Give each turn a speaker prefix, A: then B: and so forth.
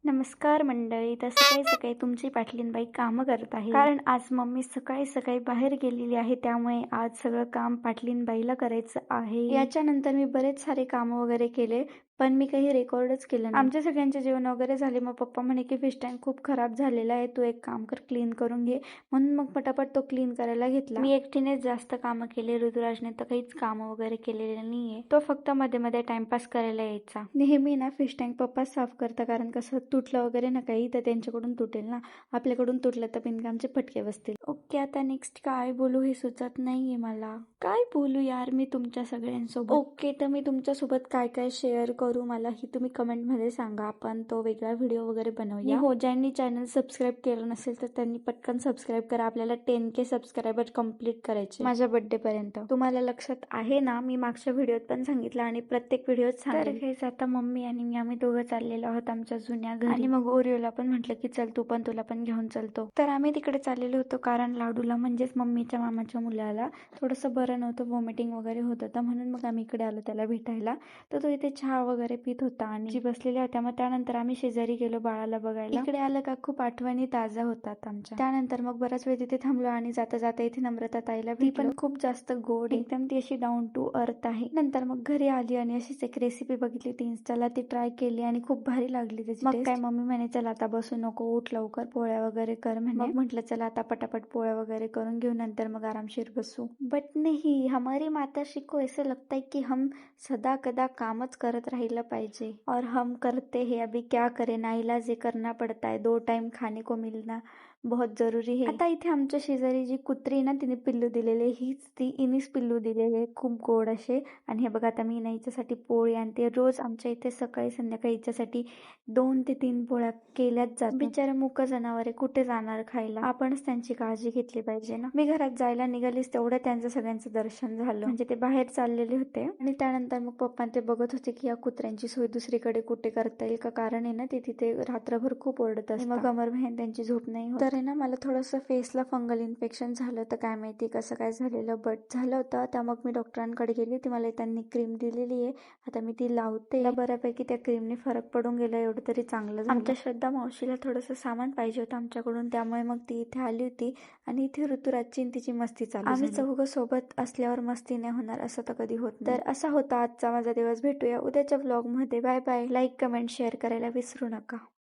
A: नमस्कार मंडळी. तर सकाळी सकाळी तुमची पाटलीनबाई कामं करत आहे, कारण आज मम्मी सकाळी सकाळी बाहेर गेलेली आहे. त्यामुळे आज सगळं काम पाटलीनबाईला करायचं आहे. याच्यानंतर मी बरेच सारे काम वगैरे केले, पण मी काही रेकॉर्डच केलं नाही. आमच्या सगळ्यांचे जेवण वगैरे झाले. मग पप्पा म्हणे की फिश टँक खूप खराब झालेला आहे, तू एक काम कर, क्लीन करून घे. म्हणून मग पटापट तो क्लीन करायला घेतला. मी एकटीनेच जास्त कामं केले, ऋतुराजने तर काहीच कामं वगैरे केलेले नाहीये. तो फक्त मध्ये मध्ये टाइमपास करायला यायचा. नेहमी ना फिश टँक पप्पा साफ करता, कारण कसं तुटलं वगैरे ना काही तर त्यांच्याकडून तुटेल ना, आपल्याकडून तुटलं तर बिनकामचे फटके बसतील. ओके, आता नेक्स्ट काय बोलू हे सुचत नाहीये मला. काय बोलू यार मी तुमच्या सगळ्यांसोबत. ओके, तर मी तुमच्यासोबत काय काय शेअर करू मला ही तुम्ही कमेंट मध्ये सांगा. आपण तो वेगळा व्हिडिओ वगैरे बनवूया. हो, ज्यांनी चॅनल सबस्क्राईब केलं नसेल तर त्यांनी पटकन सबस्क्राईब करा. आपल्याला 10K सबस्क्रायबर कम्प्लीट करायचे माझ्या बर्थडे पर्यंत. तुम्हाला लक्षात आहे ना, मी मागच्या व्हिडिओत पण सांगितलं आणि प्रत्येक व्हिडिओत सांगितलं. तर आता मम्मी आणि मी आम्ही दोघं चाललेलो आहोत आमच्या जुन्या घरी. आणि मग ओरिओला पण म्हटलं की चल तू पण, तुला पण घेऊन चलतो. तर आम्ही तिकडे चाललेलो होतो, कारण लाडूला म्हणजेच मम्मीच्या मामाच्या मुलाला थोडंसं बरं नव्हतं, वॉमिटिंग वगैरे होत होतं. म्हणून मग आम्ही इकडे आलो त्याला भेटायला. तर तो इथे चहा वगैरे पित होता आणि जी बसलेल्या होत्या. मग त्यानंतर आम्ही शेजारी गेलो बाळाला बघायला. इकडे आलं का खूप आठवणी ताज्या होतात आमच्या. त्यानंतर मग बराच वेळ तिथे थांबलो आणि जाता जाता इथे नम्रता ताईला भेटलो. ती पण खूप जास्त गोड, एकदम ती अशी डाऊन टू अर्थ आहे. नंतर मग घरी आली आणि अशीच एक रेसिपी बघितली होती इन्स्टाला, ती ट्राय केली आणि खूप भारी लागली त्याची टेस्ट. मग काय मम्मी म्हणे चल आता बसू नको, उठ लवकर, पोळ्या वगैरे कर म्हणे. मग म्हटलं चला आता पटापट पोळ्या वगैरे करून घेऊ, नंतर मग आरामशीर बसू. बट नहीं, हमारी माताश्री को ऐसे लगता है कि हम सदा कदा कामच करत राहिलं पाहिजे, और हम करते हैं. अभी क्या करे, नाइलाज ये करना पड़ता है. 2 टाइम खाने को मिलना बहुत जरुरी है. आता इथे आमच्या शेजारी जी कुत्री ना, तिने पिल्लू दिलेले, हीच ती इनीच पिल्लू दिलेले, खूप गोड असे. आणि हे बघा आता मी ना हिच्यासाठी पोळी आणते. रोज आमच्या इथे सकाळी संध्याकाळी हिच्यासाठी 2 ते 3 पोळ्या केल्याच जातात. बिचारे मुक जनावर आहे, कुठे जाणार खायला. आपणच त्यांची काळजी घेतली पाहिजे ना. मी घरात जायला निघालीच तेवढं त्यांचं सगळ्यांचं दर्शन झालं. म्हणजे ते बाहेर चाललेले होते आणि त्यानंतर मग पप्पा ते बघत होते की या कुत्र्यांची सोय दुसरीकडे कुठे करता येईल का, कारण आहे ना ते तिथे रात्रभर खूप ओरडत असतात. मग अमर बहीण त्यांची झोप नाही होत. तर आहे ना मला थोडंसं फेसला फंगल इन्फेक्शन झालं होतं, काय माहिती कसं काय झालेलं, बट झालं होतं. त्या मग मी डॉक्टरांकडे गेली. ती मला त्यांनी क्रीम दिलेली आहे, आता मी ती लावते. बऱ्यापैकी त्या क्रीमने फरक पडून गेला, एवढं तरी चांगलं झालं. आमच्या श्रद्धा मावशीला थोडंसं सामान पाहिजे होतं आमच्याकडून, त्यामुळे मग ती इथे आली होती आणि इथे ऋतुराजची तिची मस्ती चालू झाली. आम्ही चौघं सोबत असल्यावर मस्ती नाही होणार असं तर कधी होत नाही. तर असा होता आजचा माझा दिवस. भेटूया उद्याच्या व्लॉग मध्ये. Bye bye. Like comment share करायला विसरू नका.